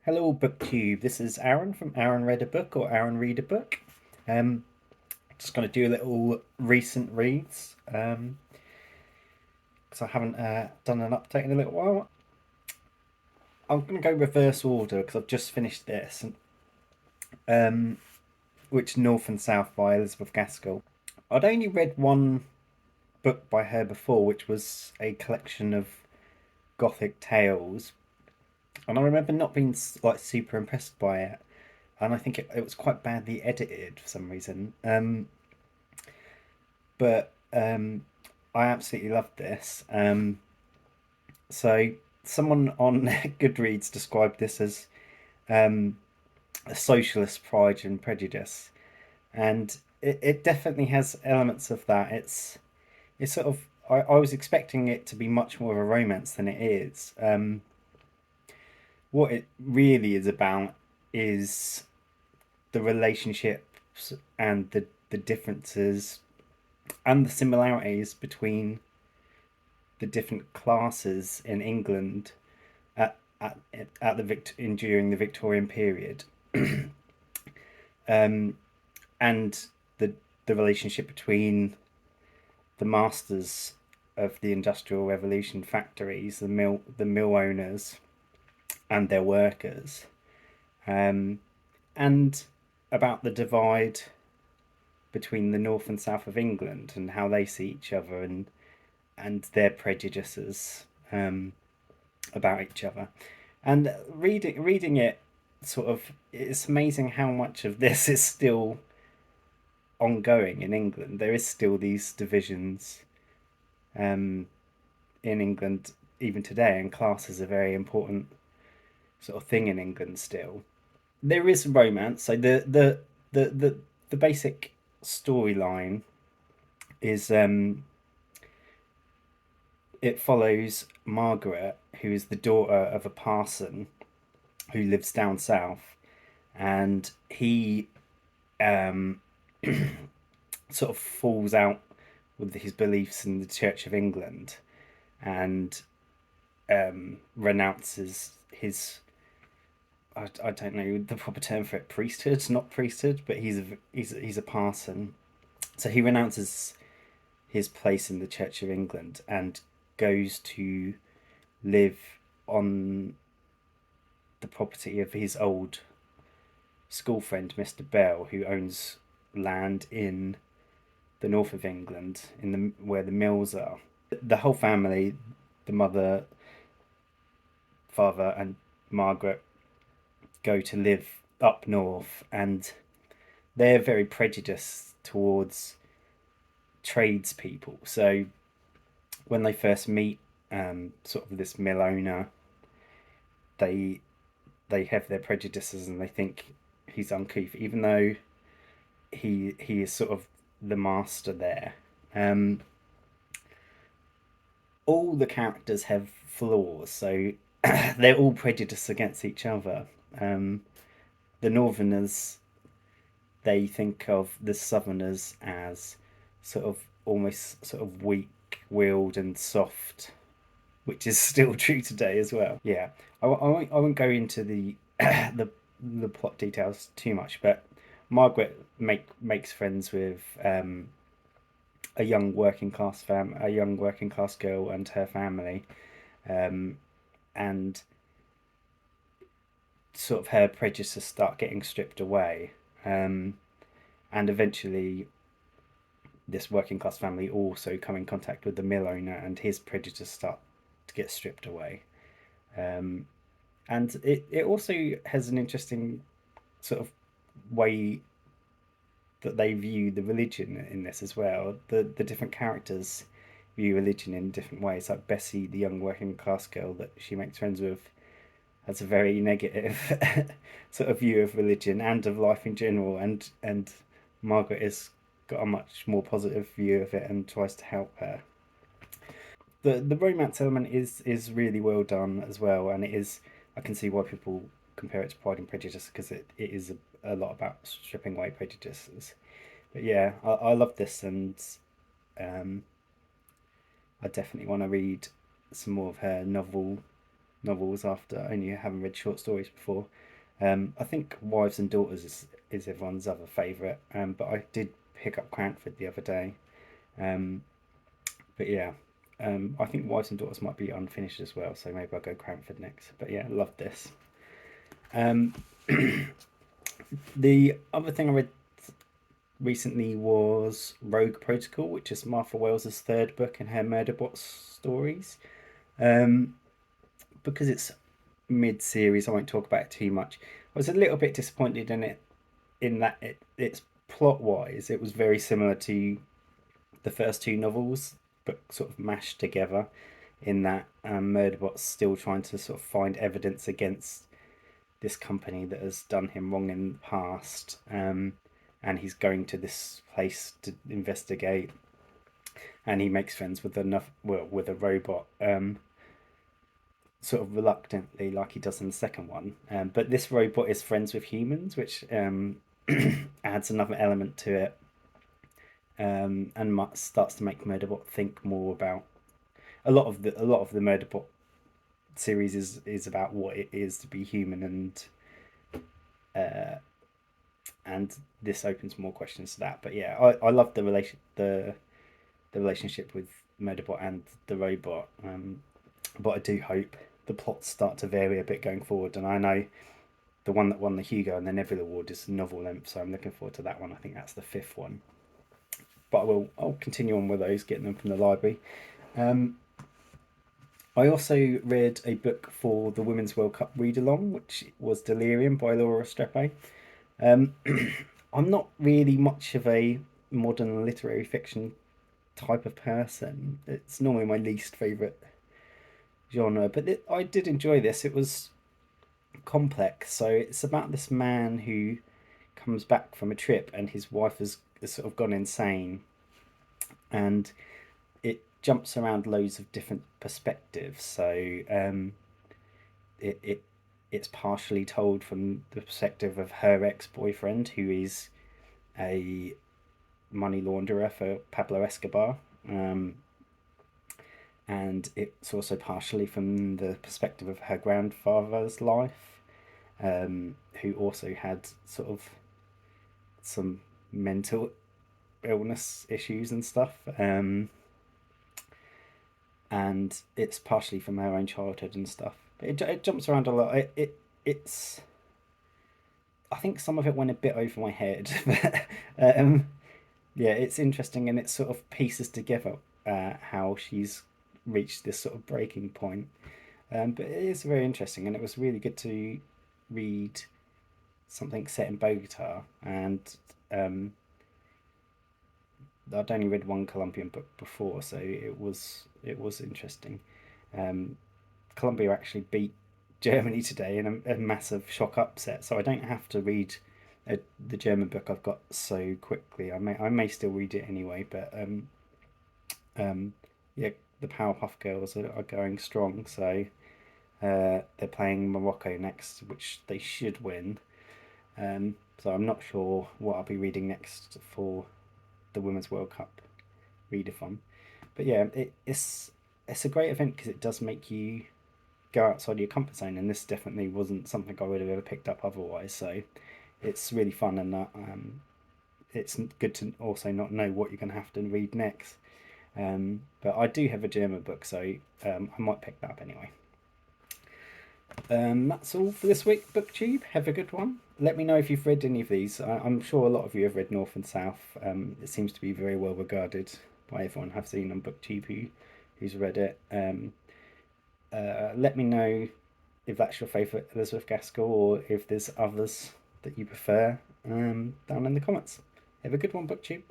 Hello, BookTube. This is Aaron from Aaron Read a Book or Aaron Read a Book. Um, just going to do a little recent reads because I haven't done an update in a little while. I'm going to go reverse order because I've just finished this, um, which North and South by Elizabeth Gaskell. I'd only read one book by her before, which was a collection of Gothic tales, and I remember not being like super impressed by it. And I think it was quite badly edited for some reason. But I absolutely loved this. So someone on Goodreads described this as um, a socialist Pride and Prejudice, and it definitely has elements of that. It's sort of I was expecting it to be much more of a romance than it is. What it really is about is the relationships and the differences and the similarities between the different classes in England at during the Victorian period, um, and the relationship between the masters of the Industrial Revolution factories, the mill owners, and their workers, and about the divide between the north and south of England and how they see each other and their prejudices about each other. And reading it, sort of, it's amazing how much of this is still ongoing in England. There is still these divisions um, in England even today, and class is a very important sort of thing in England still. There is romance, so the basic storyline is it follows Margaret, who is the daughter of a parson who lives down south, and he um, sort of falls out with his beliefs in the Church of England and renounces his. I don't know the proper term for it. Priesthood, not priesthood, but he's a parson. So he renounces his place in the Church of England and goes to live on the property of his old school friend, Mr. Bell, who owns land in the north of England, in the where the mills are. The whole family, the mother, father, and Margaret, go to live up north, and they're very prejudiced towards tradespeople. So when they first meet, sort of this mill owner, they they have their prejudices and they think he's uncouth, even though he is sort of the master there. Um, all the characters have flaws, so they're all prejudiced against each other. Um, the Northerners, they think of the Southerners as sort of almost sort of weak-willed and soft, which is still true today as well. Yeah, I won't go into the the plot details too much, but Margaret makes friends with a young working class girl and her family, um, and sort of her prejudices start getting stripped away, and eventually this working class family also come in contact with the mill owner, and his prejudices start to get stripped away. Um, and it also has an interesting sort of way that they view the religion in this as well. The different characters view religion in different ways. Like Bessie, the young working class girl that she makes friends with, has a very negative sort of view of religion and of life in general, and Margaret has got a much more positive view of it and tries to help her. The romance element is really well done as well, and it is. I can see why people compare it to Pride and Prejudice because it is a lot about stripping away prejudices. But yeah, I love this, and um, I definitely want to read some more of her novels after only having read short stories before. I think Wives and Daughters is everyone's other favourite, but I did pick up Cranford the other day. Um, but yeah, I think Wives and Daughters might be unfinished as well, so maybe I'll go Cranford next. But yeah, love this. Um, the other thing I read recently was Rogue Protocol, which is Martha Wells's third book in her Murderbot stories. Um, because it's mid-series, I won't talk about it too much. I was a little bit disappointed in it, in that it's plot-wise, it was very similar to the first two novels, but sort of mashed together. In that Murderbot's still trying to sort of find evidence against this company that has done him wrong in the past, and he's going to this place to investigate, and he makes friends with with a robot, sort of reluctantly, like he does in the second one. But this robot is friends with humans, which adds another element to it, and starts to make Murderbot think more about a lot of the Murderbot series is about what it is to be human, uh, and this opens more questions to that. But yeah, I love the relationship with Murderbot and the robot. But I do hope the plots start to vary a bit going forward. And I know the one that won the Hugo and the Nebula Award is novel length, so I'm looking forward to that one. I think that's the fifth one. But I'll continue on with those, getting them from the library. Um, I also read a book for the Women's World Cup read along, which was Delirium by Laura Restrepo. Um, I'm not really much of a modern literary fiction type of person. It's normally my least favourite genre, but I did enjoy this. It was complex. So it's about this man who comes back from a trip and his wife has sort of gone insane, and it jumps around loads of different perspectives. So it, it it's partially told from the perspective of her ex-boyfriend, who is a money launderer for Pablo Escobar. And it's also partially from the perspective of her grandfather's life, who also had sort of some mental illness issues and stuff. And it's partially from her own childhood and stuff. It jumps around a lot. It's I think some of it went a bit over my head, but yeah, it's interesting, and it sort of pieces together how she's reached this sort of breaking point. But it is very interesting, and it was really good to read something set in Bogota. And I'd only read one Columbian book before, so it was interesting. Um, Colombia actually beat Germany today in a massive shock upset, so I don't have to read the German book I've got so quickly. I may still read it anyway, but yeah, the Powerpuff Girls are going strong, so they're playing Morocco next, which they should win. So I'm not sure what I'll be reading next for the Women's World Cup readathon. But yeah, it's a great event because it does make you go outside your comfort zone, and this definitely wasn't something I would have ever picked up otherwise. So it's really fun, and it's good to also not know what you're going to have to read next. But I do have a German book, so I might pick that up anyway. That's all for this week, BookTube. Have a good one. Let me know if you've read any of these. I'm sure a lot of you have read North and South. It seems to be very well regarded by everyone I've seen on BookTube who's read it. Let me know if that's your favourite Elizabeth Gaskell, or if there's others that you prefer, down in the comments. Have a good one, BookTube.